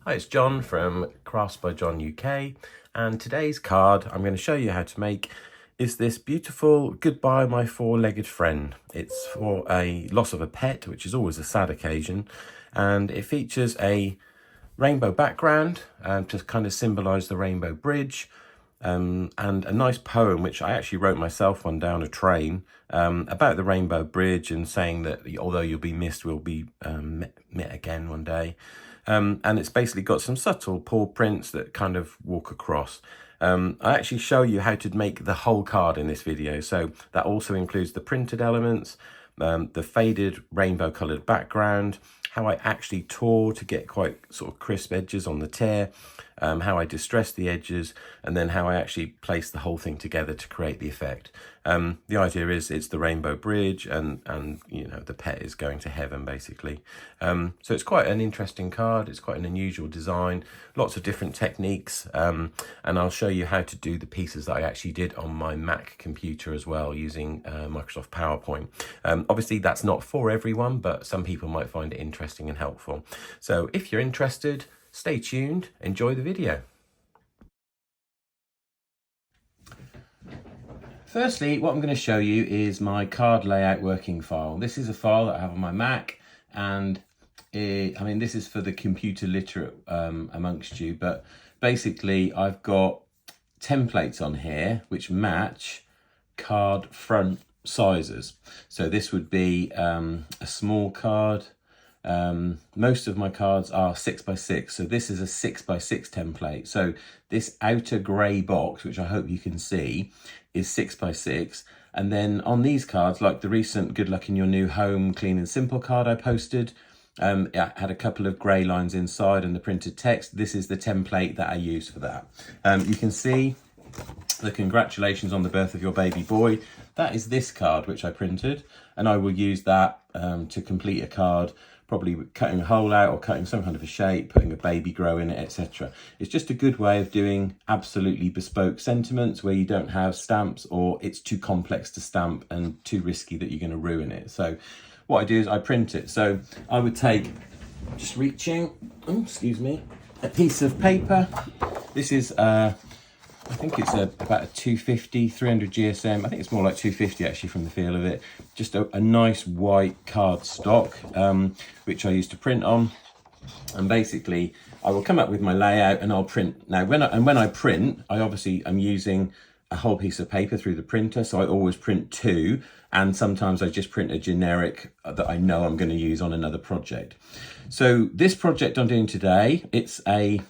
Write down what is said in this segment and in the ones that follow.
Hi, it's John from Crafts by John UK, and today's card I'm going to show you how to make is this beautiful Goodbye My Four-Legged Friend. It's for a loss of a pet, which is always a sad occasion, and it features a rainbow background to kind of symbolize the Rainbow Bridge, and a nice poem which I actually wrote myself on down a train about the Rainbow Bridge and saying that although you'll be missed, we'll be met again one day. And it's basically got some subtle paw prints that kind of walk across. I actually show you how to make the whole card in this video, so that also includes the printed elements, the faded rainbow coloured background, how I actually tore to get quite sort of crisp edges on the tear, how I distressed the edges, and then how I actually placed the whole thing together to create the effect. The idea is it's the Rainbow Bridge, and you know, the pet is going to heaven basically. So it's quite an interesting card. It's quite an unusual design, lots of different techniques, and I'll show you how to do the pieces that I actually did on my Mac computer as well using Microsoft PowerPoint. Obviously that's not for everyone, but some people might find it interesting and helpful. So if you're interested, stay tuned, enjoy the video. Firstly, what I'm going to show you is my card layout working file. This is a file that I have on my Mac, and I mean, this is for the computer literate amongst you, but basically I've got templates on here which match card front sizes. So this would be a small card. Most of my cards are 6x6, so this is a 6x6 template. So this outer grey box, which I hope you can see, is 6x6. And then on these cards, like the recent Good Luck in Your New Home Clean and Simple card I posted, it had a couple of grey lines inside and the printed text. This is the template that I use for that. You can see the congratulations on the birth of your baby boy. That is this card which I printed, and I will use that to complete a card, probably cutting a hole out or cutting some kind of a shape, putting a baby grow in it, etc. It's just a good way of doing absolutely bespoke sentiments where you don't have stamps, or it's too complex to stamp and too risky that you're going to ruin it. So what I do is I print it. So I would take, just reaching, excuse me, a piece of paper. This is I think it's about a 250, 300 GSM. I think it's more like 250 actually from the feel of it. Just a nice white card stock, which I used to print on. And basically I will come up with my layout and I'll print. Now when I print, I'm using a whole piece of paper through the printer. So I always print two, and sometimes I just print a generic that I know I'm going to use on another project. So this project I'm doing today, it's a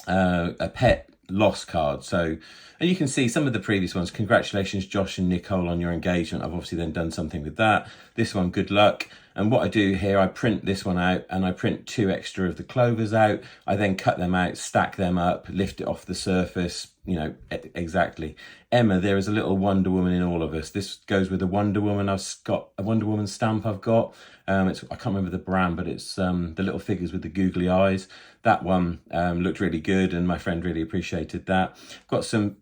pet loss card. So, and you can see some of the previous ones. Congratulations Josh and Nicole on your engagement. I've obviously then done something with that. This one, good luck. And what I do here, I print this one out and I print two extra of the clovers out. I then cut them out, stack them up, lift it off the surface, you know, exactly. Emma, there is a little Wonder Woman in all of us. This goes with a Wonder Woman. I've got a Wonder Woman stamp I've got. I can't remember the brand, but it's the little figures with the googly eyes. That one looked really good, and my friend really appreciated that. Got some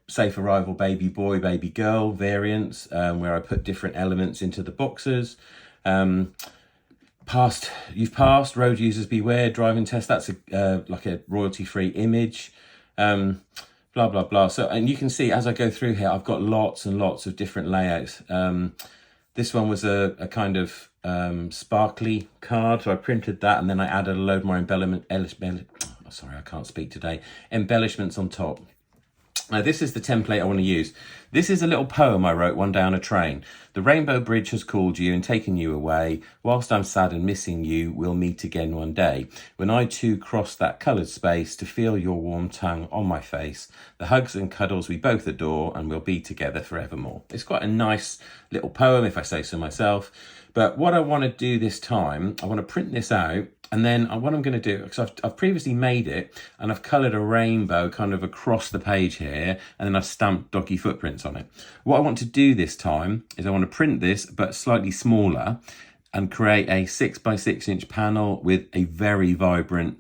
Safe Arrival baby boy, baby girl variants where I put different elements into the boxes. You've passed, road users beware, driving test. That's like a royalty-free image. Blah, blah, blah. So, and you can see as I go through here, I've got lots and lots of different layouts. This one was a kind of sparkly card, so I printed that, and then I added a load more embellishments on top. Now this is the template I want to use. This is a little poem I wrote one down a train. The Rainbow Bridge has called you and taken you away. Whilst I'm sad and missing you, we'll meet again one day. When I too cross that coloured space to feel your warm tongue on my face, the hugs and cuddles we both adore, and we'll be together forevermore. It's quite a nice little poem, if I say so myself. But what I want to do this time, I want to print this out, and then what I'm going to do, because I've previously made it, and I've coloured a rainbow kind of across the page here, and then I've stamped doggy footprints on it. What I want to do this time is I want to print this, but slightly smaller, and create a 6x6 inch panel with a very vibrant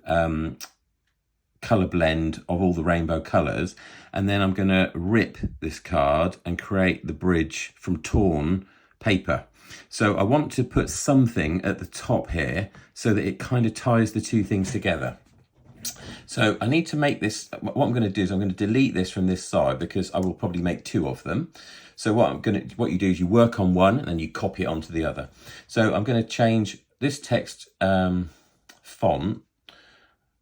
colour blend of all the rainbow colours. And then I'm going to rip this card and create the bridge from torn paper. So I want to put something at the top here so that it kind of ties the two things together. So I need to make this, what I'm going to do is I'm going to delete this from this side because I will probably make 2 of them. So what you do is you work on one and then you copy it onto the other. So I'm going to change this text font.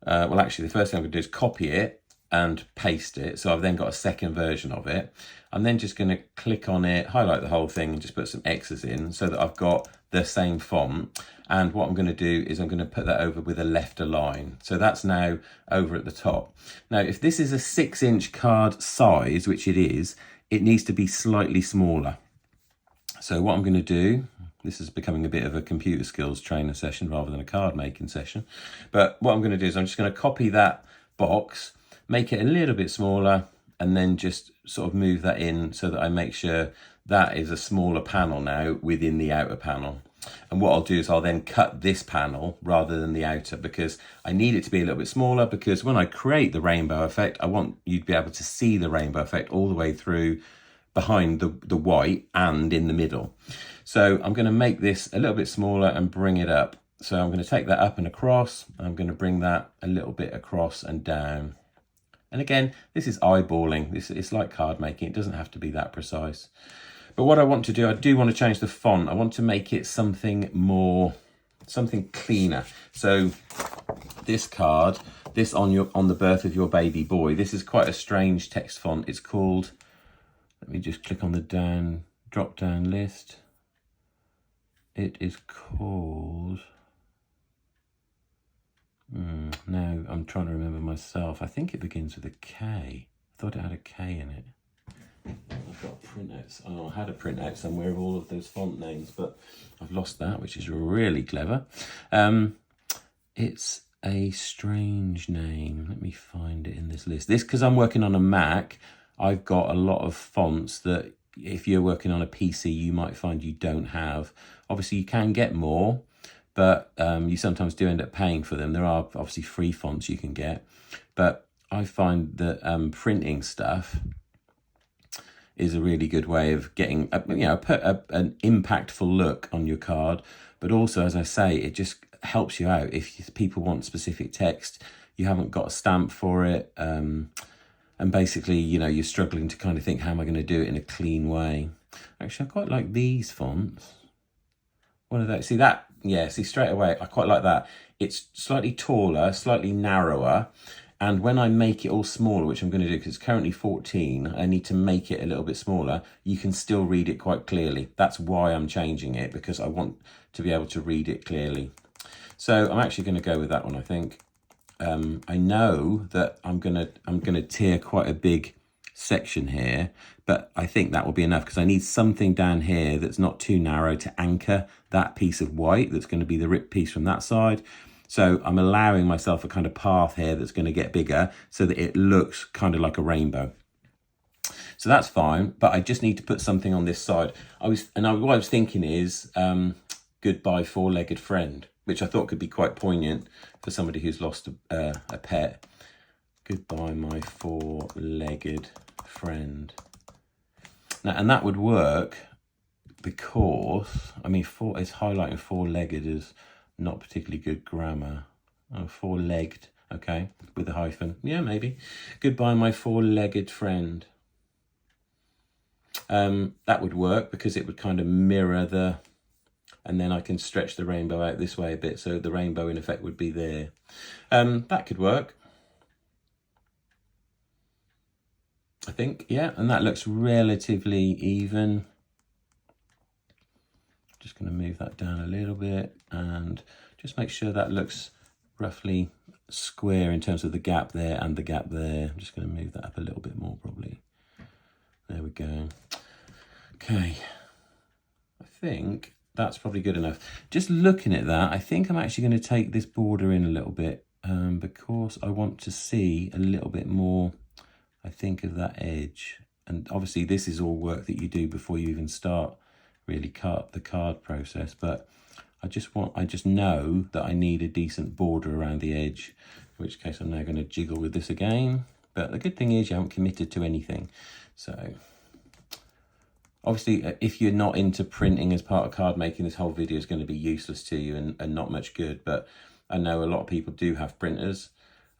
Well, actually, the first thing I'm going to do is copy it and paste it. So I've then got a second version of it. I'm then just going to click on it, highlight the whole thing and just put some X's in so that I've got the same font. And what I'm going to do is I'm going to put that over with a left align. So that's now over at the top. Now, if this is a 6-inch card size, which it is, it needs to be slightly smaller. So what I'm going to do, this is becoming a bit of a computer skills trainer session rather than a card making session. But what I'm going to do is I'm just going to copy that box, make it a little bit smaller, and then just sort of move that in so that I make sure that is a smaller panel now within the outer panel. And what I'll do is I'll then cut this panel rather than the outer because I need it to be a little bit smaller, because when I create the rainbow effect, I want you to be able to see the rainbow effect all the way through behind the white and in the middle. So I'm going to make this a little bit smaller and bring it up. So I'm going to take that up and across. I'm going to bring that a little bit across and down. And again, this is eyeballing. It's like card making. It doesn't have to be that precise. But what I want to do, I do want to change the font. I want to make it something cleaner. So this card, this on the birth of your baby boy, this is quite a strange text font. It's called, let me just click on the drop down list. It is called, now I'm trying to remember myself. I think it begins with a K. I thought it had a K in it. I've got printouts. Oh, I had a printout somewhere of all of those font names, but I've lost that, which is really clever. It's a strange name. Let me find it in this list. This, because I'm working on a Mac, I've got a lot of fonts that if you're working on a PC, you might find you don't have. Obviously, you can get more, but you sometimes do end up paying for them. There are obviously free fonts you can get, but I find that printing stuff is a really good way of getting an impactful look on your card. But also, as I say, it just helps you out. If people want specific text, you haven't got a stamp for it. And basically, you're struggling to kind of think, how am I going to do it in a clean way? Actually, I quite like these fonts. What are they? See straight away, I quite like that. It's slightly taller, slightly narrower. And when I make it all smaller, which I'm going to do because it's currently 14, I need to make it a little bit smaller. You can still read it quite clearly. That's why I'm changing it, because I want to be able to read it clearly. So I'm actually going to go with that one, I think. I know that I'm gonna tier quite a big section here, but I think that will be enough because I need something down here that's not too narrow to anchor that piece of white that's going to be the ripped piece from that side. So I'm allowing myself a kind of path here that's going to get bigger so that it looks kind of like a rainbow. So that's fine, but I just need to put something on this side. What I was thinking is goodbye four-legged friend, which I thought could be quite poignant for somebody who's lost a pet. Goodbye, my four-legged friend. Now, and that would work because, it's highlighting four-legged is not particularly good grammar. Oh, four-legged, okay, with a hyphen. Yeah, maybe. Goodbye, my four-legged friend. That would work because it would kind of mirror and then I can stretch the rainbow out this way a bit, so the rainbow in effect would be there. That could work, I think, yeah, and that looks relatively even. Just going to move that down a little bit and just make sure that looks roughly square in terms of the gap there and the gap there. I'm just going to move that up a little bit more probably. There we go. Okay, I think that's probably good enough. Just looking at that, I think I'm actually going to take this border in a little bit because I want to see a little bit more, I think, of that edge. And obviously this is all work that you do before you even start really cut the card process, but I just know that I need a decent border around the edge, in which case I'm now going to jiggle with this again. But the good thing is you haven't committed to anything. So obviously, if you're not into printing as part of card making, this whole video is going to be useless to you and not much good. But I know a lot of people do have printers.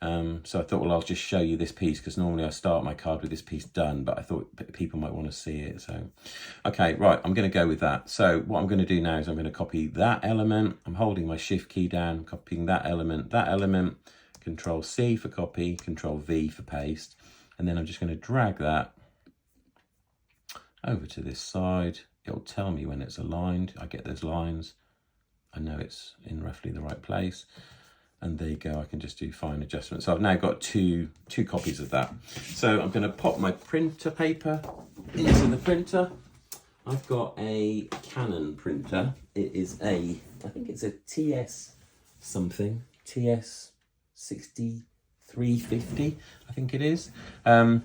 So I thought, well, I'll just show you this piece, because normally I start my card with this piece done, but I thought people might want to see it. So, okay, right, I'm going to go with that. So what I'm going to do now is I'm going to copy that element. I'm holding my shift key down, copying that element, Control C for copy, Control V for paste. And then I'm just going to drag that over to this side. It'll tell me when it's aligned. I get those lines. I know it's in roughly the right place. And there you go, I can just do fine adjustments. So I've now got two copies of that. So I'm going to pop my printer paper into the printer. I've got a Canon printer. It is I think it's a TS something, TS 6350, I think it is. And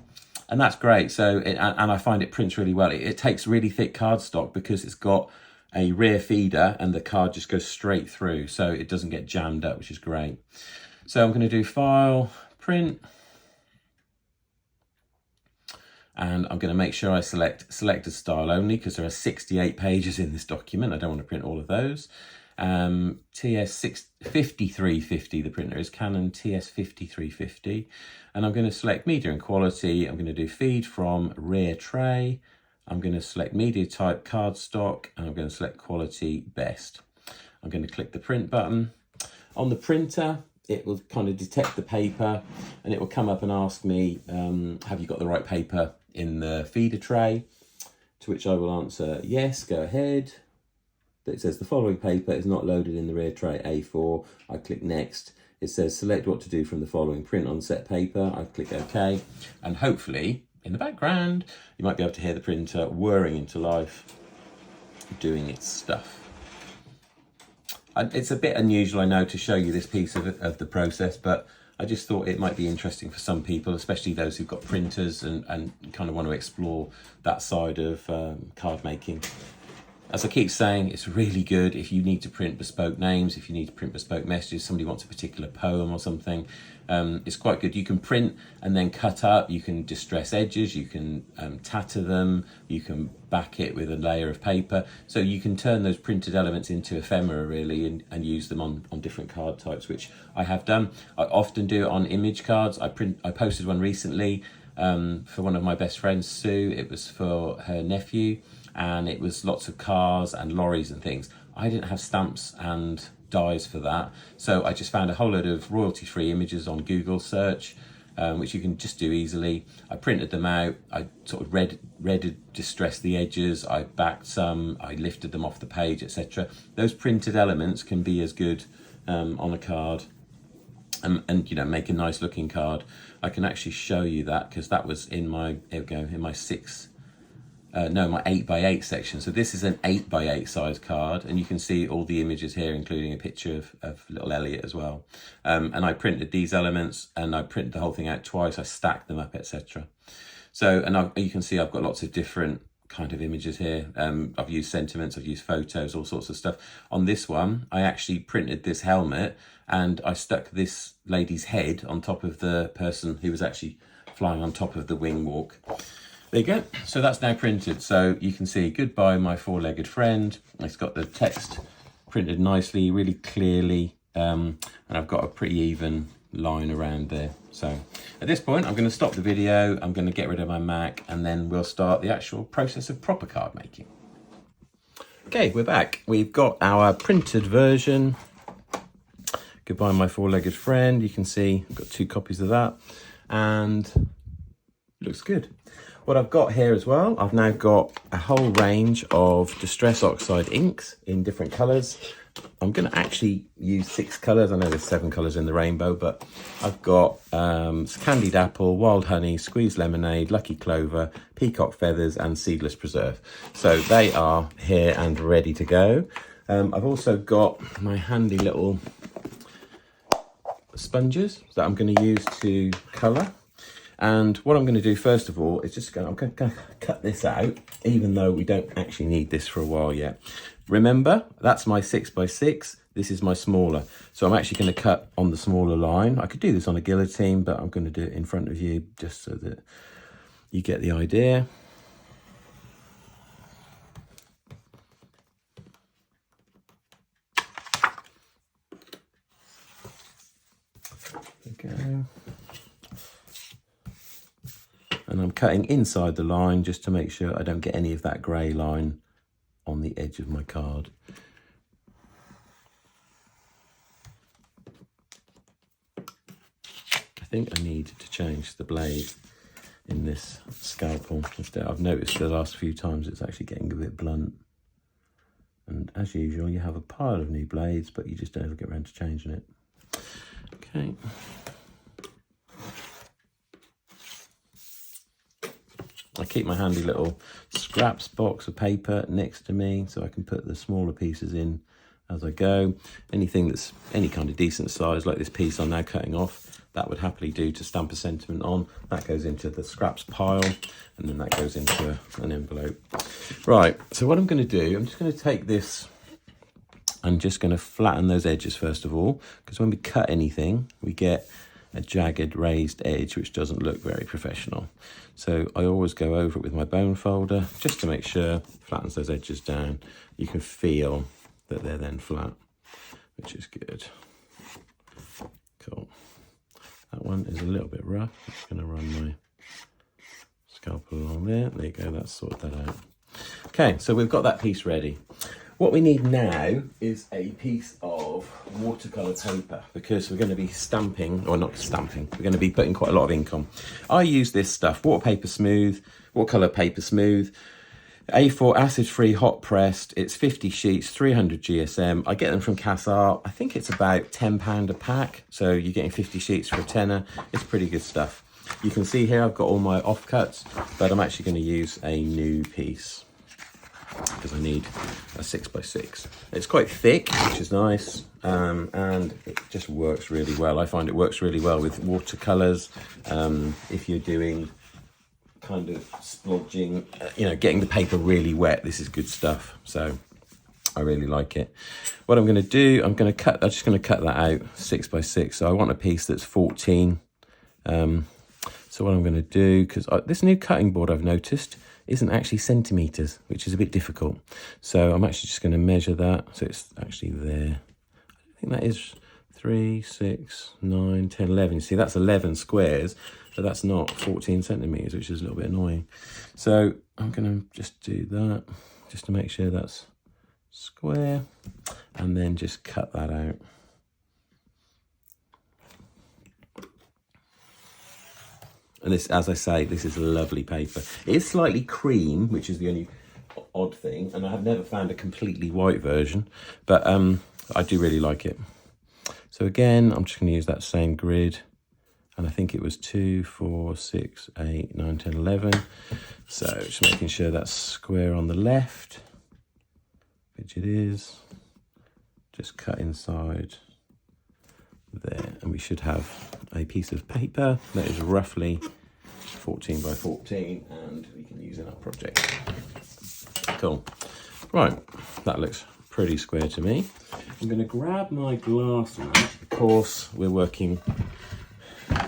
that's great. So, and I find it prints really well. It takes really thick cardstock because it's got a rear feeder and the card just goes straight through, so it doesn't get jammed up, which is great. So I'm going to do File, Print, and I'm going to make sure I select Selected Style Only, because there are 68 pages in this document. I don't want to print all of those. TS5350, the printer is Canon TS5350, and I'm going to select Media and Quality. I'm going to do Feed from Rear Tray. I'm going to select media type cardstock, and I'm going to select quality best. I'm going to click the print button. On the printer, it will kind of detect the paper, and it will come up and ask me, have you got the right paper in the feeder tray? To which I will answer, yes, go ahead. It says the following paper is not loaded in the rear tray A4. I click next. It says select what to do from the following print on set paper. I click OK, and hopefully, in the background, you might be able to hear the printer whirring into life, doing its stuff. It's a bit unusual, I know, to show you this piece of the process, but I just thought it might be interesting for some people, especially those who've got printers and kind of want to explore that side of card making. As I keep saying, it's really good if you need to print bespoke names, if you need to print bespoke messages, somebody wants a particular poem or something. It's quite good. You can print and then cut up, you can distress edges, you can tatter them, you can back it with a layer of paper. So you can turn those printed elements into ephemera, really, and use them on different card types, which I have done. I often do it on image cards. I posted one recently for one of my best friends, Sue. It was for her nephew, and it was lots of cars and lorries and things. I didn't have stamps and dies for that, so I just found a whole load of royalty-free images on Google search, which you can just do easily. I printed them out, I sort of distressed the edges, I backed some, I lifted them off the page, etc. Those printed elements can be as good on a card, and you know, make a nice looking card. I can actually show you that, because that was in my, here we go, in my my 8x8 section. So this is an 8x8 size card, and you can see all the images here, including a picture of little Elliot as well. And I printed these elements, and I printed the whole thing out twice. I stacked them up, etc. So, and you can see I've got lots of different kind of images here. I've used sentiments, I've used photos, all sorts of stuff. On this one, I actually printed this helmet, and I stuck this lady's head on top of the person who was actually flying on top of the wing walk. There you go. So that's now printed. So you can see, goodbye, my four-legged friend. It's got the text printed nicely, really clearly. And I've got a pretty even line around there. So at this point, I'm going to stop the video. I'm going to get rid of my Mac, and then we'll start the actual process of proper card making. Okay, we're back. We've got our printed version. Goodbye, my four-legged friend. You can see I've got 2 copies of that, and it looks good. What I've got here as well, I've now got a whole range of Distress Oxide inks in different colours. I'm going to actually use 6 colours. I know there's 7 colours in the rainbow, but I've got Candied Apple, Wild Honey, Squeezed Lemonade, Lucky Clover, Peacock Feathers, and Seedless Preserve. So they are here and ready to go. I've also got my handy little sponges that I'm going to use to colour. And what I'm going to do first of all is I'm going to cut this out, even though we don't actually need this for a while yet. Remember, that's my 6x6. This is my smaller. So I'm actually going to cut on the smaller line. I could do this on a guillotine, but I'm going to do it in front of you just so that you get the idea. There we go. And I'm cutting inside the line just to make sure I don't get any of that grey line on the edge of my card. I think I need to change the blade in this scalpel. I've noticed the last few times it's actually getting a bit blunt. And as usual, you have a pile of new blades, but you just don't ever get around to changing it. Okay. I keep my handy little scraps box of paper next to me so I can put the smaller pieces in as I go. Anything that's any kind of decent size, like this piece I'm now cutting off, that would happily do to stamp a sentiment on. That goes into the scraps pile, and then that goes into an envelope. Right, so what I'm going to do, I'm just going to take this and just going to flatten those edges first of all, because when we cut anything, we get a jagged raised edge, which doesn't look very professional. So I always go over it with my bone folder, just to make sure it flattens those edges down. You can feel that they're then flat, which is good. Cool. That one is a little bit rough. I'm just gonna run my scalpel along there. There you go, that's sorted that out. Okay, so we've got that piece ready. What we need now is a piece of watercolour paper, because we're going to be stamping, or not stamping, we're going to be putting quite a lot of ink on. I use this stuff, watercolour paper smooth, A4 acid-free hot pressed. It's 50 sheets, 300 GSM. I get them from CastArt. I think it's about £10 a pack, so you're getting 50 sheets for a tenner. It's pretty good stuff. You can see here I've got all my offcuts, but I'm actually going to use a new piece, because I need a 6x6. It's quite thick, which is nice, and it just works really well. I find it works really well with watercolours. If you're doing kind of splodging, getting the paper really wet, this is good stuff. So I really like it. What I'm going to do, I'm just going to cut that out 6x6. So I want a piece that's 14. So what I'm going to do, because this new cutting board I've noticed isn't actually centimetres, which is a bit difficult. So I'm actually just going to measure that. So it's actually there. I think that is 3, 6, 9, 10, 11. See, that's 11 squares, but that's not 14 centimetres, which is a little bit annoying. So I'm going to just do that, just to make sure that's square, and then just cut that out. And this, as I say, this is lovely paper. It is slightly cream, which is the only odd thing, and I have never found a completely white version, but I do really like it. So again, I'm just going to use that same grid, and I think it was 2, 4, 6, 8, 9, 10, 11. So just making sure that's square on the left, which it is. Just cut inside there, and we should have a piece of paper that is roughly 14 by 14, and we can use in our project. Cool. Right, that looks pretty square to me. I'm going to grab my glass mat. Of course, we're working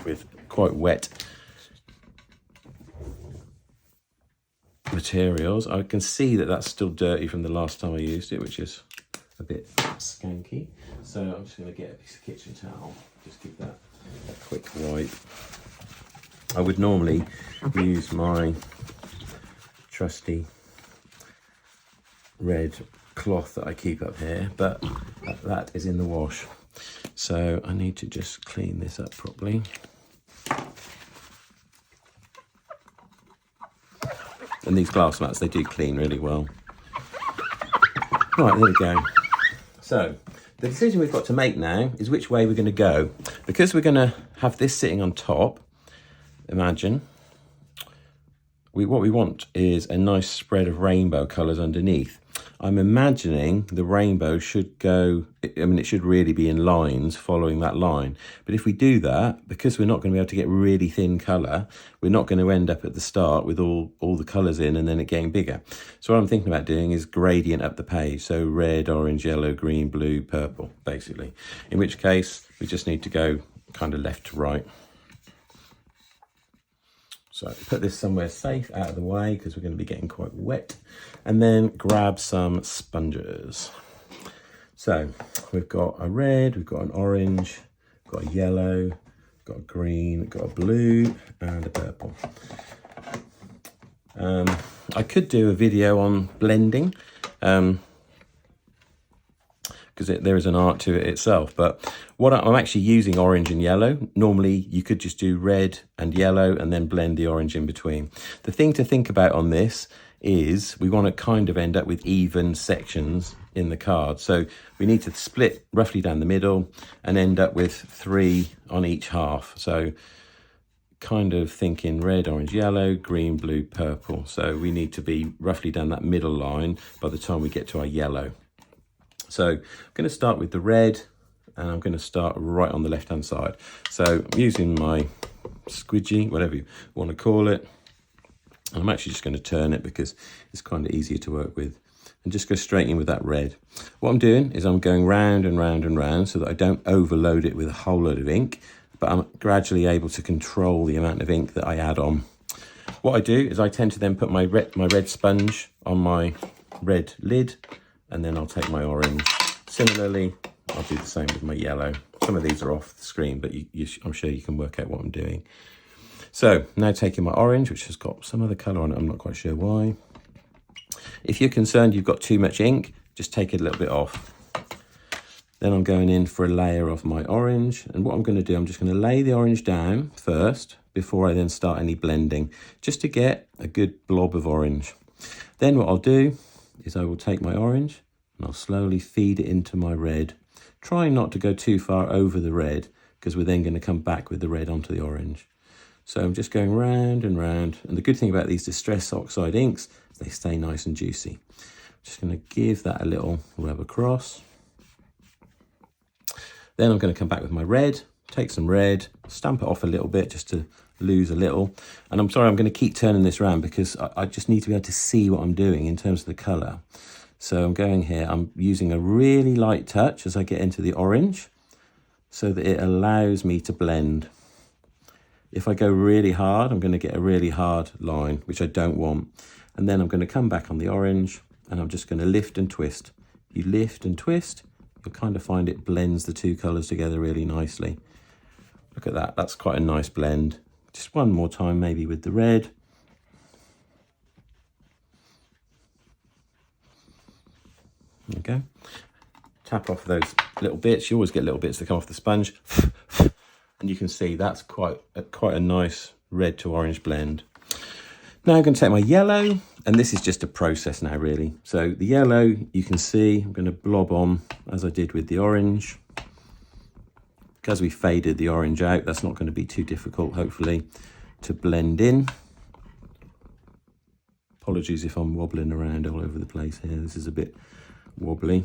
with quite wet materials. I can see that that's still dirty from the last time I used it, which is a bit skanky. So I'm just going to get a piece of kitchen towel, just give that a quick wipe. I would normally use my trusty red cloth that I keep up here, but that is in the wash. So I need to just clean this up properly. And these glass mats, they do clean really well. Right, there we go. So the decision we've got to make now is which way we're going to go. Because we're going to have this sitting on top, imagine, what we want is a nice spread of rainbow colours underneath. I'm imagining the rainbow should go, it should really be in lines following that line. But if we do that, because we're not going to be able to get really thin colour, we're not going to end up at the start with all the colours in and then it getting bigger. So what I'm thinking about doing is gradient up the page. So red, orange, yellow, green, blue, purple, basically. In which case, we just need to go kind of left to right. So put this somewhere safe out of the way because we're going to be getting quite wet, and then grab some sponges. So we've got a red, we've got an orange, we've got a yellow, we've got a green, got a blue and a purple. I could do a video on blending, because there is an art to it itself, but what I'm actually using orange and yellow. Normally you could just do red and yellow and then blend the orange in between. The thing to think about on this is we want to kind of end up with even sections in the card. So we need to split roughly down the middle and end up with 3 on each half. So kind of thinking red, orange, yellow, green, blue, purple. So we need to be roughly down that middle line by the time we get to our yellow. So I'm going to start with the red, and I'm going to start right on the left hand side. So I'm using my squidgy, whatever you want to call it. And I'm actually just going to turn it because it's kind of easier to work with, and just go straight in with that red. What I'm doing is I'm going round and round and round so that I don't overload it with a whole load of ink, but I'm gradually able to control the amount of ink that I add on. What I do is I tend to then put my red sponge on my red lid, and then I'll take my orange. Similarly, I'll do the same with my yellow. Some of these are off the screen, but I'm sure you can work out what I'm doing. So now taking my orange, which has got some other colour on it, I'm not quite sure why. If you're concerned you've got too much ink, just take it a little bit off. Then I'm going in for a layer of my orange, and what I'm going to do, I'm just going to lay the orange down first before I then start any blending, just to get a good blob of orange. Then what I'll do is I will take my orange and I'll slowly feed it into my red, trying not to go too far over the red, because we're then going to come back with the red onto the orange. So I'm just going round and round, and the good thing about these Distress Oxide inks is they stay nice and juicy. Just going to give that a little rub across. Then I'm going to come back with my red, take some red, stamp it off a little bit just to lose a little. And I'm sorry, I'm going to keep turning this around because I just need to be able to see what I'm doing in terms of the colour. So I'm going here, I'm using a really light touch as I get into the orange so that it allows me to blend. If I go really hard, I'm going to get a really hard line, which I don't want. And then I'm going to come back on the orange and I'm just going to lift and twist. You lift and twist, you'll kind of find it blends the two colours together really nicely. Look at that, that's quite a nice blend. Just one more time maybe with the red. Okay, tap off those little bits. You always get little bits that come off the sponge. And you can see that's quite a nice red to orange blend. Now I'm going to take my yellow, and this is just a process now really. So the yellow, you can see, I'm going to blob on as I did with the orange. Because we faded the orange out, that's not going to be too difficult, hopefully, to blend in. Apologies if I'm wobbling around all over the place here. This is a bit wobbly.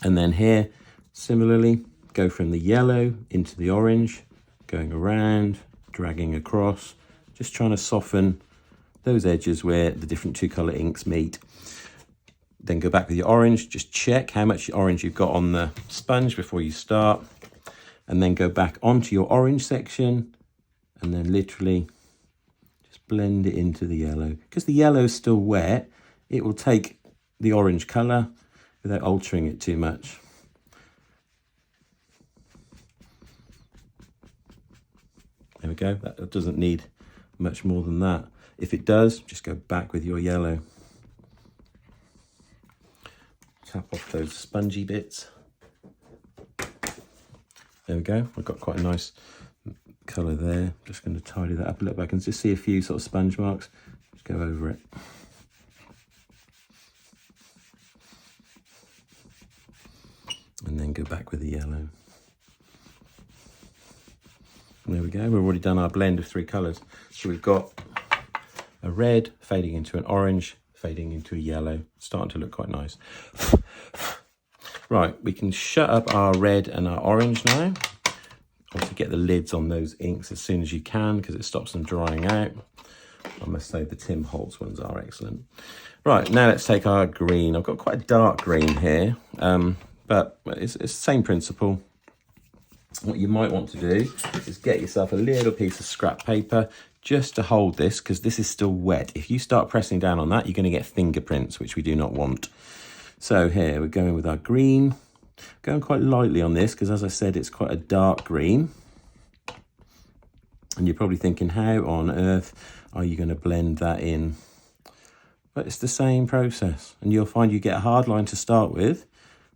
And then here, similarly, go from the yellow into the orange, going around, dragging across, just trying to soften those edges where the different two colour inks meet. Then go back with your orange, just check how much orange you've got on the sponge before you start, and then go back onto your orange section and then literally just blend it into the yellow. Because the yellow is still wet, it will take the orange colour without altering it too much. There we go, that doesn't need much more than that. If it does, just go back with your yellow. Tap off those spongy bits. There we go, I've got quite a nice colour there. Just going to tidy that up a little bit. I can just see a few sort of sponge marks. Just go over it. And then go back with the yellow. There we go, we've already done our blend of three colours. So we've got a red fading into an orange, fading into a yellow, starting to look quite nice. Right, we can shut up our red and our orange now. Also get the lids on those inks as soon as you can because it stops them drying out. I must say the Tim Holtz ones are excellent. Right, now let's take our green. I've got quite a dark green here, but it's the same principle. What you might want to do is get yourself a little piece of scrap paper just to hold this, because this is still wet. If you start pressing down on that, you're going to get fingerprints, which we do not want. So here we're going with our green, going quite lightly on this because, as I said, it's quite a dark green. And you're probably thinking, how on earth are you going to blend that in? But it's the same process, and you'll find you get a hard line to start with,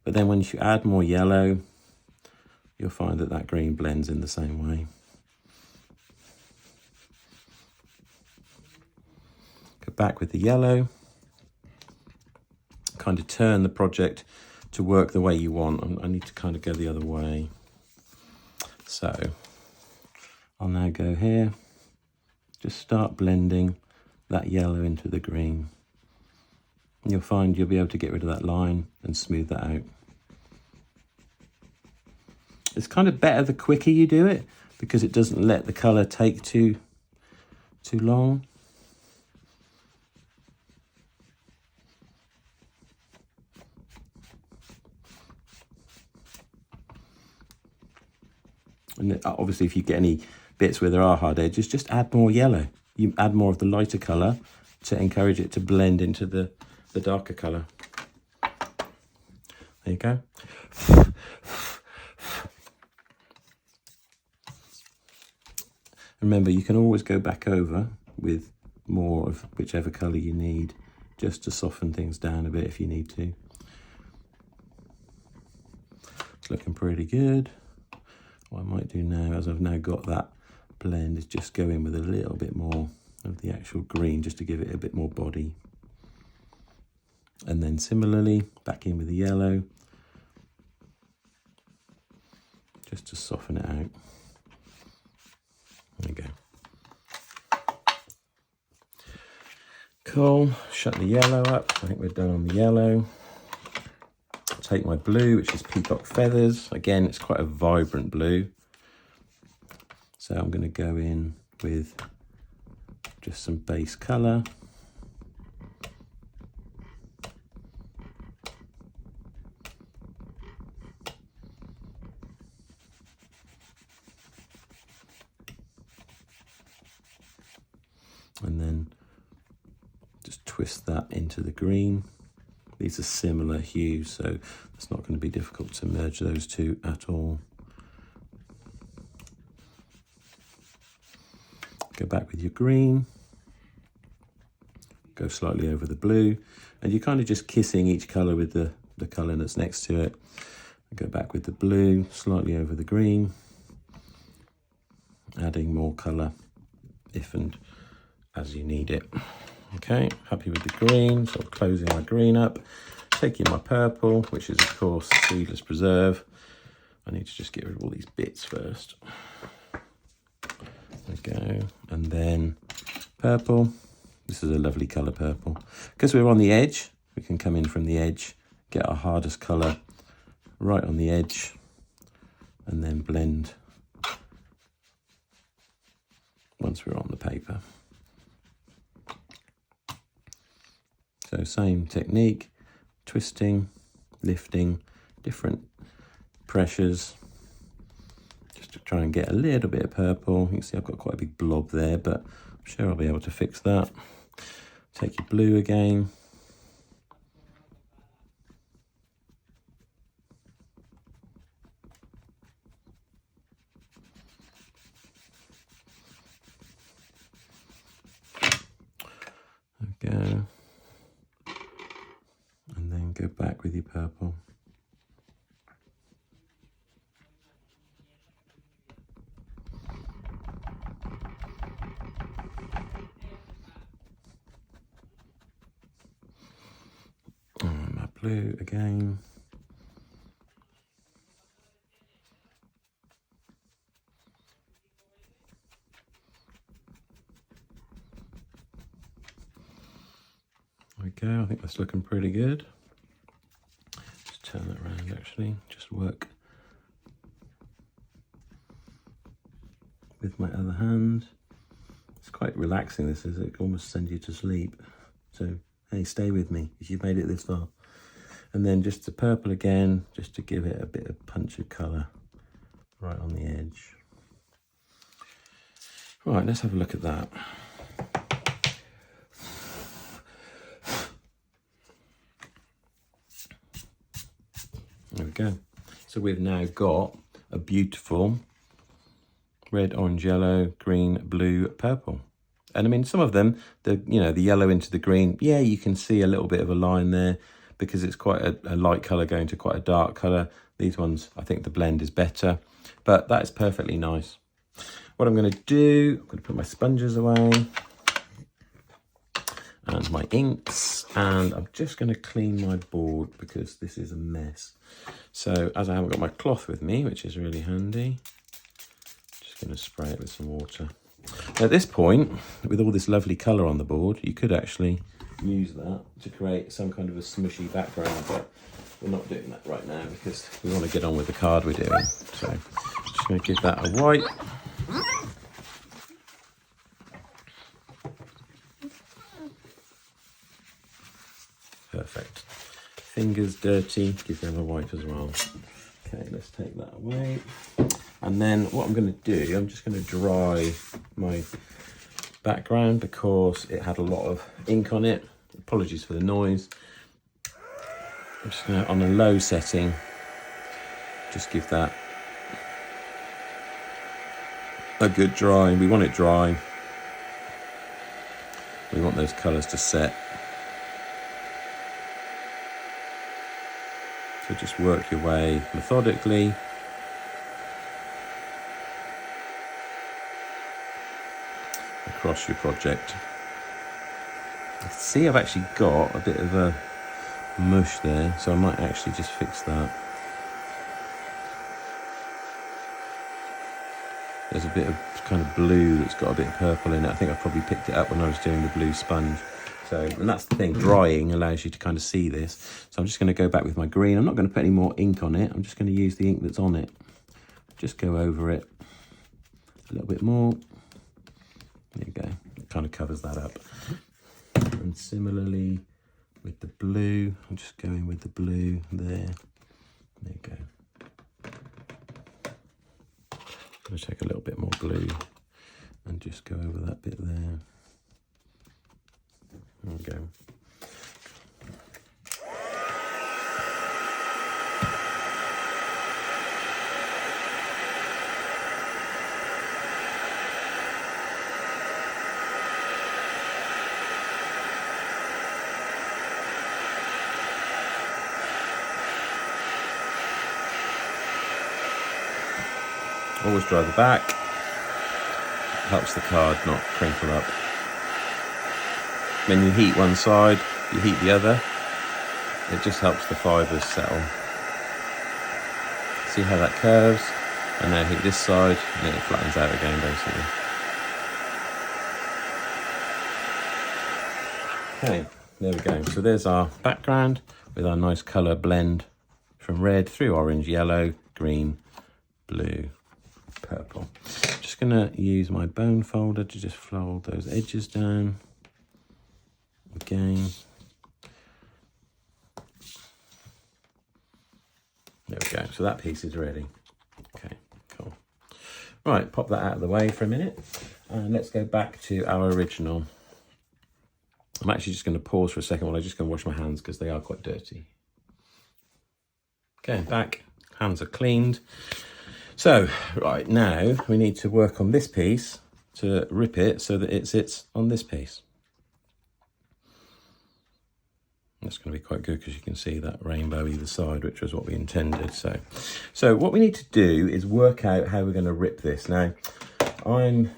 but then once you add more yellow, you'll find that that green blends in the same way. Go back with the yellow, kind of turn the project to work the way you want. I need to kind of go the other way. So I'll now go here, just start blending that yellow into the green. And you'll find you'll be able to get rid of that line and smooth that out. It's kind of better the quicker you do it, because it doesn't let the colour take too long. And obviously if you get any bits where there are hard edges, just add more yellow. You add more of the lighter colour to encourage it to blend into the darker colour. There you go. Remember, you can always go back over with more of whichever colour you need, just to soften things down a bit if you need to. It's looking pretty good. What I might do now, as I've now got that blend, is just go in with a little bit more of the actual green, just to give it a bit more body. And then similarly, back in with the yellow, just to soften it out. There you go. Cool, shut the yellow up. I think we're done on the yellow. Take my blue, which is Peacock Feathers. Again, it's quite a vibrant blue. So I'm going to go in with just some base colour. And then just twist that into the green. These are similar hues, so it's not going to be difficult to merge those two at all. Go back with your green. Go slightly over the blue. And you're kind of just kissing each colour with the colour that's next to it. Go back with the blue, slightly over the green. Adding more colour if and as you need it. Okay, happy with the green, so closing my green up. Taking my purple, which is of course Seedless Preserve. I need to just get rid of all these bits first. There we go, and then purple. This is a lovely colour, purple. Because we're on the edge, we can come in from the edge, get our hardest colour right on the edge, and then blend once we're on the paper. So same technique, twisting, lifting, different pressures, just to try and get a little bit of purple. You can see I've got quite a big blob there, but I'm sure I'll be able to fix that. Take your blue again. There we go. And then go back with your purple. And my blue again. There we go, I think that's looking pretty good. Just turn that around actually, just work with my other hand. It's quite relaxing, this is, it almost sends you to sleep. So, hey, stay with me if you've made it this far. And then just the purple again, just to give it a bit of punch of colour right on the edge. Right, let's have a look at that. There we go. So we've now got a beautiful red, orange, yellow, green, blue, purple. And I mean, some of them, the yellow into the green, yeah, you can see a little bit of a line there because it's quite a light colour going to quite a dark colour. These ones, I think the blend is better, but that is perfectly nice. What I'm going to do, I'm going to put my sponges away and my inks, and I'm just going to clean my board because this is a mess. So as I haven't got my cloth with me, which is really handy, just going to spray it with some water. At this point, with all this lovely colour on the board, you could actually use that to create some kind of a smushy background, but we're not doing that right now because we want to get on with the card we're doing. So just going to give that a wipe. Perfect. Fingers dirty, give them a wipe as well. Okay, let's take that away. And then what I'm going to do, I'm just going to dry my background because it had a lot of ink on it. Apologies for the noise. I'm just going to, on a low setting, just give that a good dry. We want it dry. We want those colours to set. So just work your way methodically. Across your project. See, I've actually got a bit of a mush there, so I might actually just fix that. There's a bit of kind of blue that's got a bit of purple in it. I think I probably picked it up when I was doing the blue sponge. So, and that's the thing, drying allows you to kind of see this. So I'm just going to go back with my green. I'm not going to put any more ink on it. I'm just going to use the ink that's on it. Just go over it a little bit more. There you go. It kind of covers that up. And similarly with the blue, I'm just going with the blue there. There you go. I'm going to take a little bit more blue and just go over that bit there. There we go. Always dry the back. Helps the card not crinkle up. When you heat one side, you heat the other. It just helps the fibres settle. See how that curves? And now heat this side, and then it flattens out again, basically. Okay, there we go. So there's our background with our nice colour blend from red through orange, yellow, green, blue, purple. Just gonna use my bone folder to just fold those edges down again. There we go. So that piece is ready. Okay, cool. Right, pop that out of the way for a minute, and let's go back to our original. I'm actually just going to pause for a second while I'm just going to wash my hands because they are quite dirty. Okay, back. Hands are cleaned. So, right, now we need to work on this piece to rip it so that it sits on this piece. That's going to be quite good because you can see that rainbow either side, which was what we intended. So what we need to do is work out how we're going to rip this. Now, I'm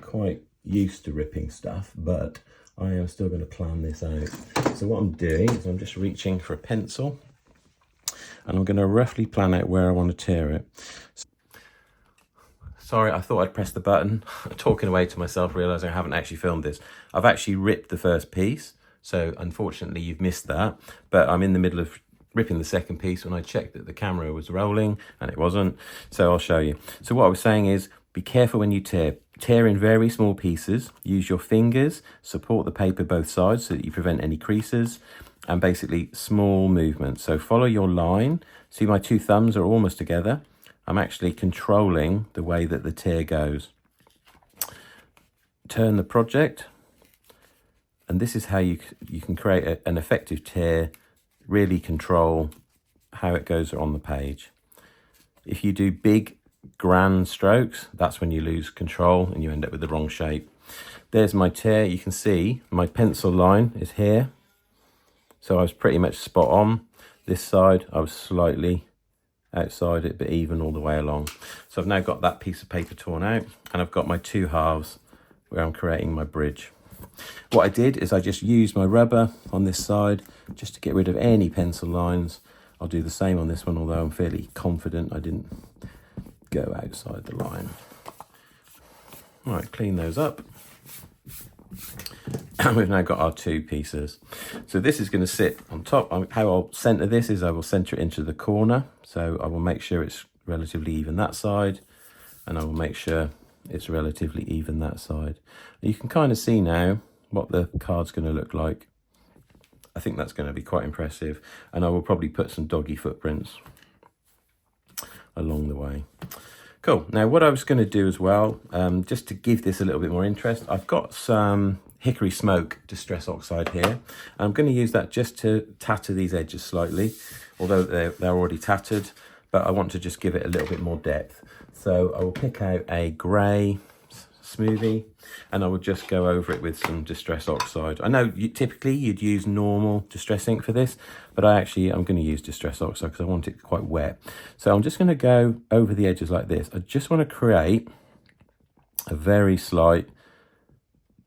quite used to ripping stuff, but I am still going to plan this out. So what I'm doing is I'm just reaching for a pencil, and I'm going to roughly plan out where I want to tear it. Sorry, I thought I'd press the button. Talking away to myself, realising I haven't actually filmed this. I've actually ripped the first piece, so unfortunately you've missed that. But I'm in the middle of ripping the second piece when I checked that the camera was rolling, and it wasn't. So I'll show you. So what I was saying is, be careful when you tear. Tear in very small pieces. Use your fingers, support the paper both sides so that you prevent any creases, and basically small movements. So follow your line. See, my two thumbs are almost together. I'm actually controlling the way that the tear goes. Turn the project, and this is how you can create an effective tear, really control how it goes on the page. If you do big grand strokes, that's when you lose control and you end up with the wrong shape. There's my tear. You can see my pencil line is here. So I was pretty much spot on. This side, I was slightly outside it, but even all the way along. So I've now got that piece of paper torn out, and I've got my two halves where I'm creating my bridge. What I did is I just used my rubber on this side just to get rid of any pencil lines. I'll do the same on this one, although I'm fairly confident I didn't go outside the line. All right, clean those up. And we've now got our two pieces. So this is going to sit on top. How I'll center this is I will center it into the corner. So I will make sure it's relatively even that side, and I will make sure it's relatively even that side. You can kind of see now what the card's going to look like. I think that's going to be quite impressive, and I will probably put some doggy footprints along the way. Cool. Now what I was going to do as well, just to give this a little bit more interest, I've got some Hickory Smoke Distress Oxide here. I'm going to use that just to tatter these edges slightly, although they're already tattered, but I want to just give it a little bit more depth. So I will pick out a grey smoothie, and I will just go over it with some Distress Oxide. I know typically you'd use normal Distress ink for this, but I'm going to use Distress Oxide because I want it quite wet. So I'm just going to go over the edges like this. I just want to create a very slight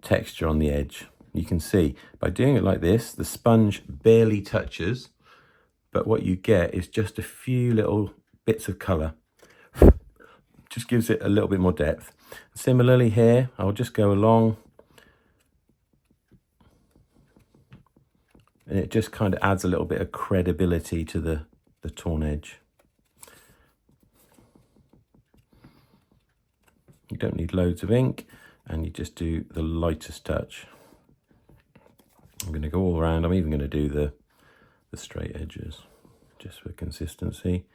texture on the edge. You can see by doing it like this, the sponge barely touches, but what you get is just a few little bits of colour. Just gives it a little bit more depth. Similarly here, I'll just go along, and it just kind of adds a little bit of credibility to the torn edge. You don't need loads of ink, and you just do the lightest touch. I'm going to go all around. I'm even going to do the straight edges just for consistency.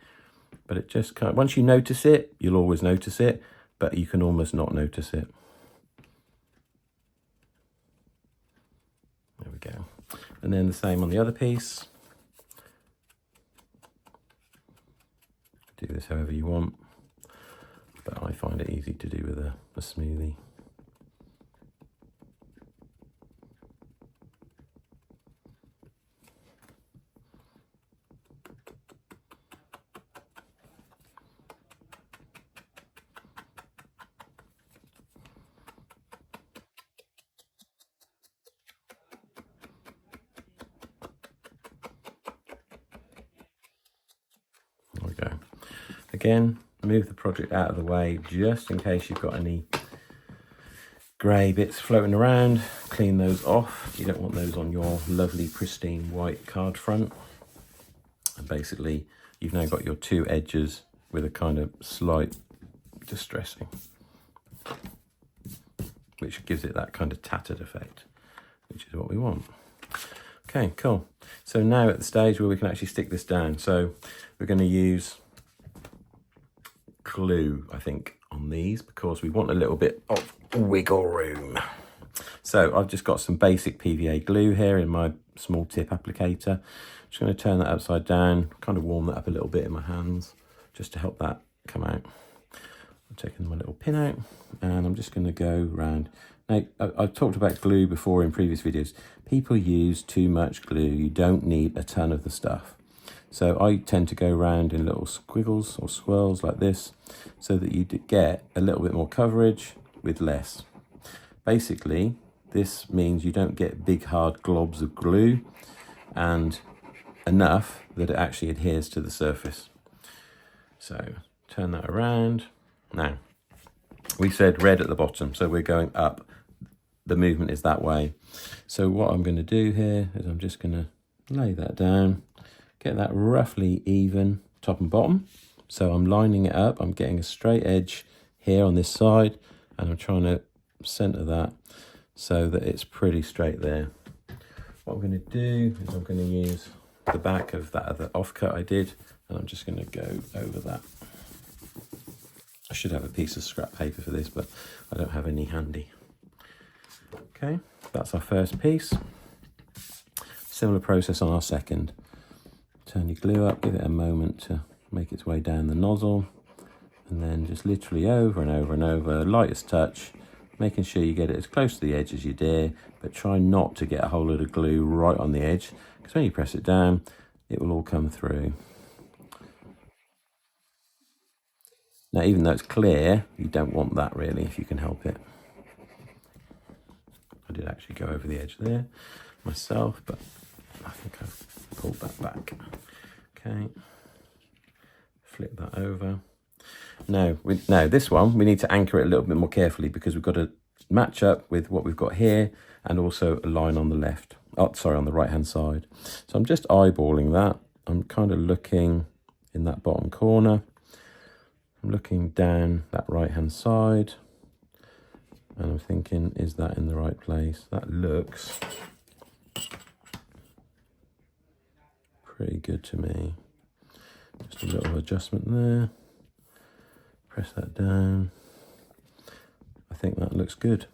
But it just kind of, once you notice it, you'll always notice it, but you can almost not notice it. There we go. And then the same on the other piece. Do this however you want, but I find it easy to do with a smoothie. Again, move the project out of the way just in case you've got any grey bits floating around. Clean those off. You don't want those on your lovely pristine white card front. And basically you've now got your two edges with a kind of slight distressing, which gives it that kind of tattered effect, which is what we want. Okay, cool. So now at the stage where we can actually stick this down. So we're going to use glue, I think, on these because we want a little bit of wiggle room. So I've just got some basic PVA glue here in my small tip applicator. Just going to turn that upside down, kind of warm that up a little bit in my hands just to help that come out. I'm taking my little pin out and I'm just going to go around. Now, I've talked about glue before in previous videos. People use too much glue. You don't need a ton of the stuff. So I tend to go around in little squiggles or swirls like this so that you get a little bit more coverage with less. Basically, this means you don't get big hard globs of glue and enough that it actually adheres to the surface. So turn that around. Now, we said red at the bottom, so we're going up. The movement is that way. So what I'm going to do here is I'm just going to lay that down. Get that roughly even top and bottom. So I'm lining it up. I'm getting a straight edge here on this side and I'm trying to center that so that it's pretty straight there. What I'm going to do is I'm going to use the back of that other offcut I did and I'm just going to go over that. I should have a piece of scrap paper for this, but I don't have any handy. Okay, that's our first piece. Similar process on our second. Turn your glue up, give it a moment to make its way down the nozzle, And then just literally over and over and over, lightest touch, making sure you get it as close to the edge as you dare, but try not to get a whole load of glue right on the edge, because when you press it down, it will all come through. Now, even though it's clear, you don't want that really, if you can help it. I did actually go over the edge there myself, but I think I've pulled that back. Okay, flip that over. No, this one, we need to anchor it a little bit more carefully because we've got to match up with what we've got here and also a line on the left. Oh, sorry, on the right-hand side. So I'm just eyeballing that. I'm kind of looking in that bottom corner. I'm looking down that right-hand side. And I'm thinking, is that in the right place? That looks pretty good to me. Just a little adjustment there. Press that down. I think that looks good.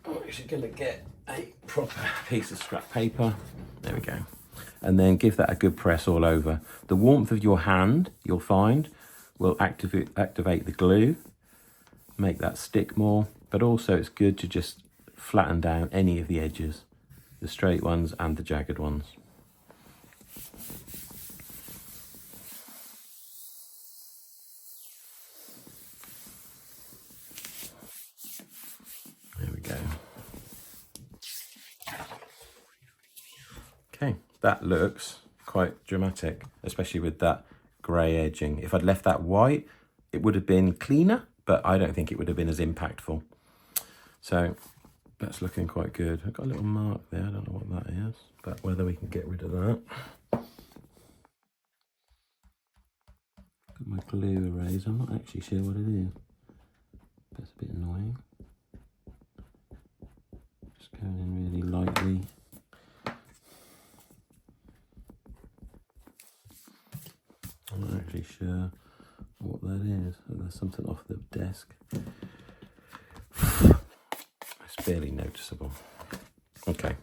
I'm actually going to get a proper piece of scrap paper. There we go. And then give that a good press all over. The warmth of your hand, you'll find, will activate the glue, make that stick more, but also it's good to just flatten down any of the edges, the straight ones and the jagged ones. There we go. Okay, that looks quite dramatic, especially with that grey edging. If I'd left that white, it would have been cleaner, but I don't think it would have been as impactful. So that's looking quite good. I've got a little mark there, I don't know what that is, but whether we can get rid of that. Got my glue eraser, I'm not actually sure what it is. That's a bit annoying. Just going in really lightly. I'm not actually sure what that is. There's something off the desk. It's barely noticeable. Okay.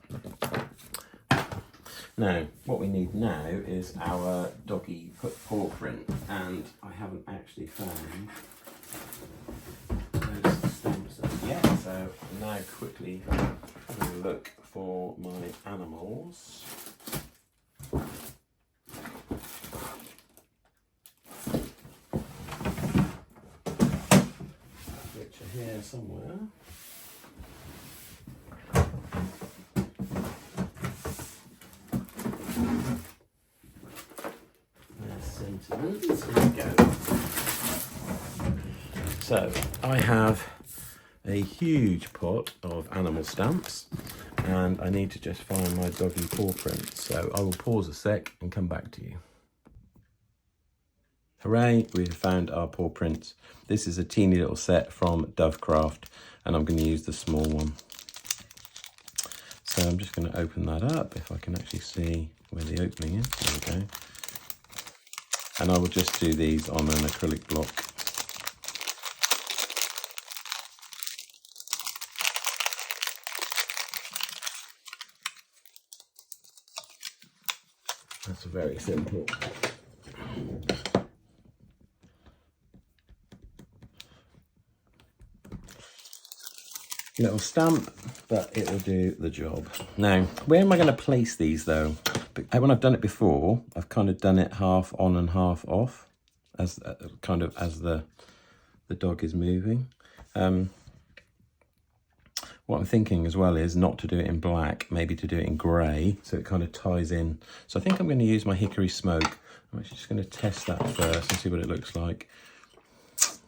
Now, what we need now is our doggy paw print, and I haven't actually found those stamps yet, so I'm now quickly having a look for my animals. Which are here somewhere. Sentiments. Here we go. So I have a huge pot of animal stamps, and I need to just find my doggy paw print. So I will pause a sec and come back to you. Hooray, we have found our paw prints. This is a teeny little set from Dovecraft, and I'm going to use the small one. So I'm just going to open that up, if I can actually see where the opening is. There we go. And I will just do these on an acrylic block. That's very simple. Little stamp, but it will do the job. Now, where am I going to place these though? When I've done it before, I've kind of done it half on and half off, as kind of as the dog is moving. What I'm thinking as well is not to do it in black, maybe to do it in grey, so it kind of ties in. So I think I'm going to use my Hickory Smoke. I'm actually just going to test that first and see what it looks like.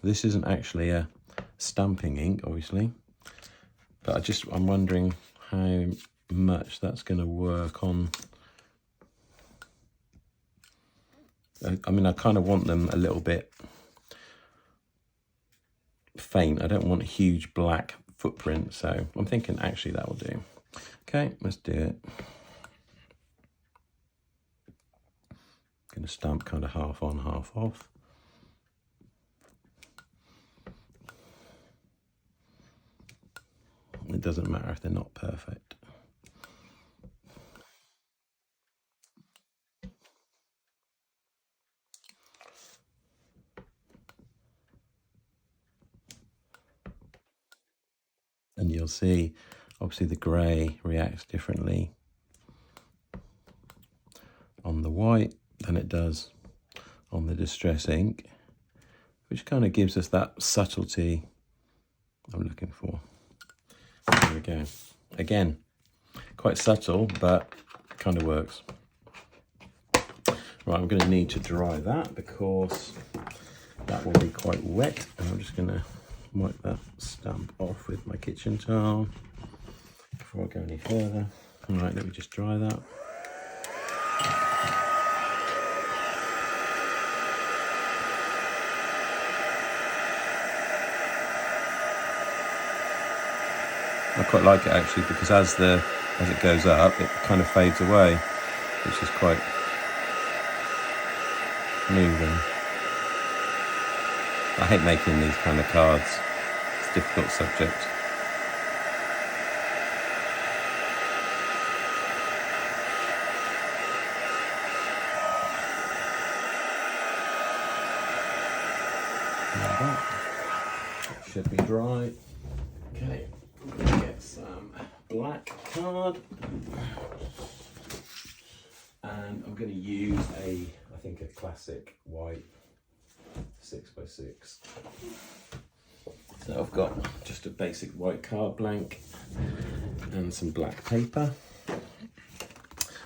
This isn't actually a stamping ink, obviously, but I'm wondering how much that's going to work on. I mean, I kind of want them a little bit faint. I don't want a huge black footprint, so I'm thinking actually that will do. Okay, let's do it. Going to stamp kind of half on, half off. It doesn't matter if they're not perfect. And you'll see, obviously the grey reacts differently on the white than it does on the Distress ink, which kind of gives us that subtlety I'm looking for. There we go. Again, quite subtle, but kind of works. Right, I'm going to need to dry that because that will be quite wet, and I'm just going to wipe that stamp off with my kitchen towel before I go any further. All right, let me just dry that. I quite like it actually, because as it goes up, it kind of fades away, which is quite moving. I hate making these kind of cards. It's a difficult subject. Like that. It should be dry. Okay, I'm going to get some black card. And I'm going to use I think a classic white 6x6. So I've got just a basic white card blank and some black paper. I'm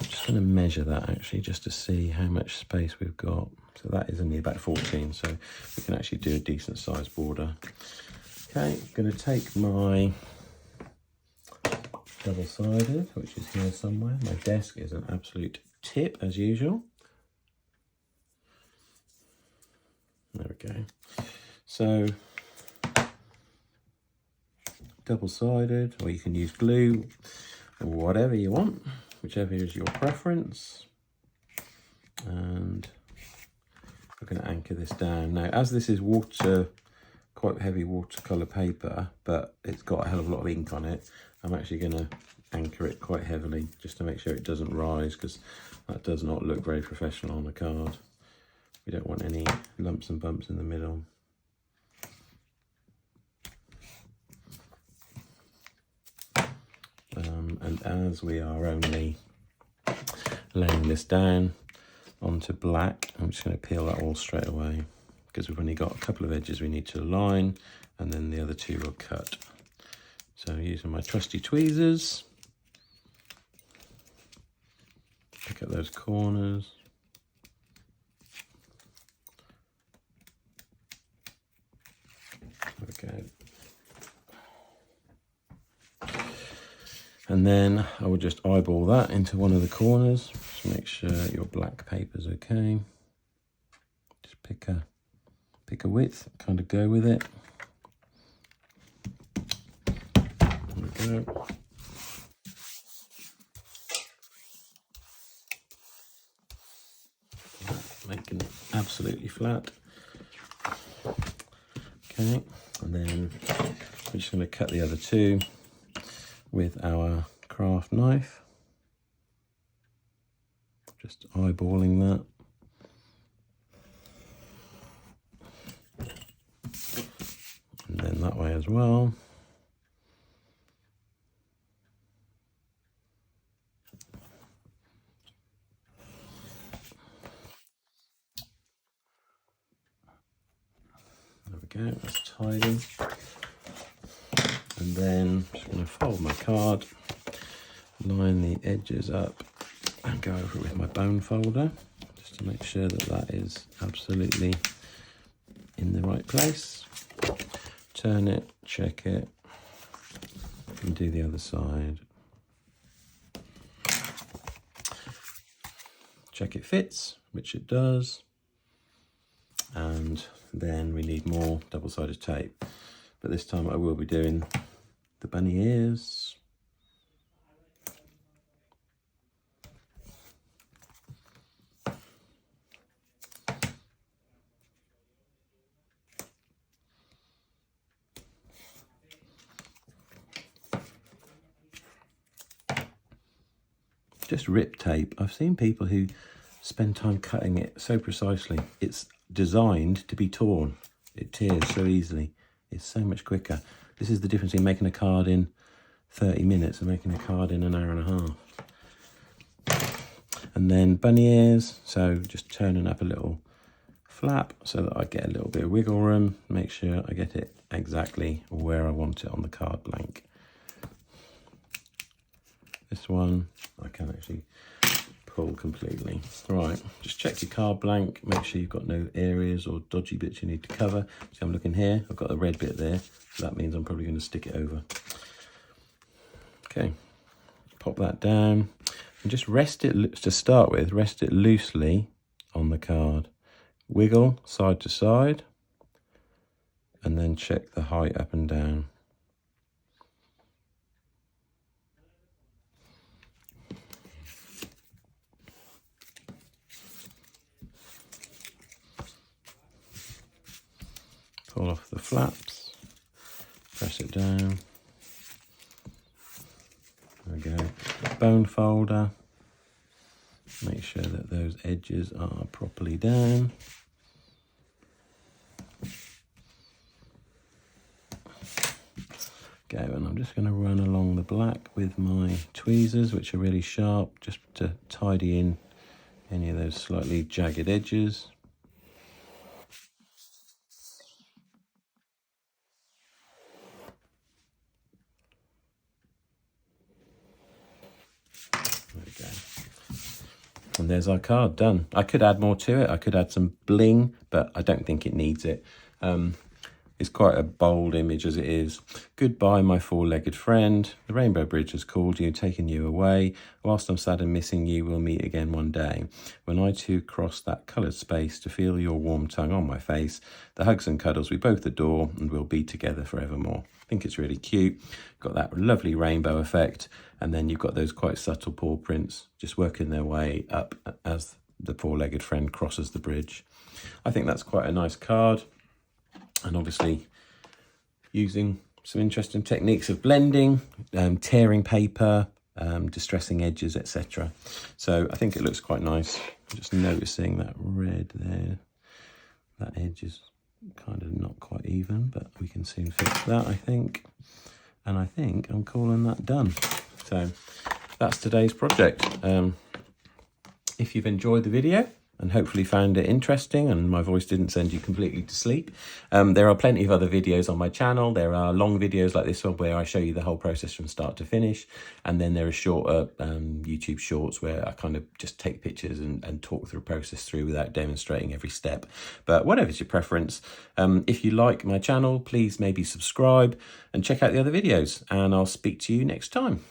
just going to measure that actually, just to see how much space we've got. So that is only about 14, so we can actually do a decent sized border. Okay, I'm going to take my double-sided, which is here somewhere. My desk is an absolute tip as usual. There we go. So double-sided, or you can use glue or whatever you want, whichever is your preference. And we're going to anchor this down. Now, as this is quite heavy watercolour paper, but it's got a hell of a lot of ink on it, I'm actually going to anchor it quite heavily just to make sure it doesn't rise, because that does not look very professional on a card. We don't want any lumps and bumps in the middle. And as we are only laying this down onto black, I'm just going to peel that all straight away, because we've only got a couple of edges we need to align, and then the other two will cut. So using my trusty tweezers, pick up those corners. Okay. And then I will just eyeball that into one of the corners. Just make sure your black paper's okay. Just pick a width, kind of go with it. There we go. Making it absolutely flat. Okay, and then we're just going to cut the other two with our craft knife. Just eyeballing that. And then that way as well. There we go, that's tidy. And then I'm just going to fold my card, line the edges up, and go over it with my bone folder, just to make sure that that is absolutely in the right place. Turn it, check it, and do the other side. Check it fits, which it does. And then we need more double-sided tape. But this time I will be doing the bunny ears. Just rip tape. I've seen people who spend time cutting it so precisely. It's designed to be torn. It tears so easily. It's so much quicker. This is the difference between making a card in 30 minutes and making a card in an hour and a half. And then bunny ears, so just turning up a little flap so that I get a little bit of wiggle room, make sure I get it exactly where I want it on the card blank. This one I can actually pull completely. Right, just check your card blank, make sure you've got no areas or dodgy bits you need to cover. See, I'm looking here, I've got the red bit there, so that means I'm probably going to stick it over. Okay, pop that down and just rest it, to start with, rest it loosely on the card. Wiggle side to side and then check the height up and down. Pull off the flaps, press it down. There we go. Bone folder. Make sure that those edges are properly down. Go, and I'm just going to run along the black with my tweezers, which are really sharp, just to tidy in any of those slightly jagged edges. There we go. And there's our card done. I could add more to it. I could add some bling, but I don't think it needs it. It's quite a bold image as it is. Goodbye, my four-legged friend. The Rainbow Bridge has called you, taken you away. Whilst I'm sad and missing you, we'll meet again one day. When I too cross that coloured space to feel your warm tongue on my face, the hugs and cuddles we both adore, and we'll be together forevermore. I think it's really cute. Got that lovely rainbow effect, and then you've got those quite subtle paw prints just working their way up as the four-legged friend crosses the bridge. I think that's quite a nice card. And obviously using some interesting techniques of blending, tearing paper, distressing edges, etc. So I think it looks quite nice. Just noticing that red there, that edge is kind of not quite even, but we can soon fix that, I think. And I think I'm calling that done. So that's today's project. If you've enjoyed the video, and hopefully found it interesting and my voice didn't send you completely to sleep. There are plenty of other videos on my channel. There are long videos like this one where I show you the whole process from start to finish. And then there are shorter YouTube shorts where I kind of just take pictures and talk through the process through without demonstrating every step. But whatever's your preference. If you like my channel, please maybe subscribe and check out the other videos. And I'll speak to you next time.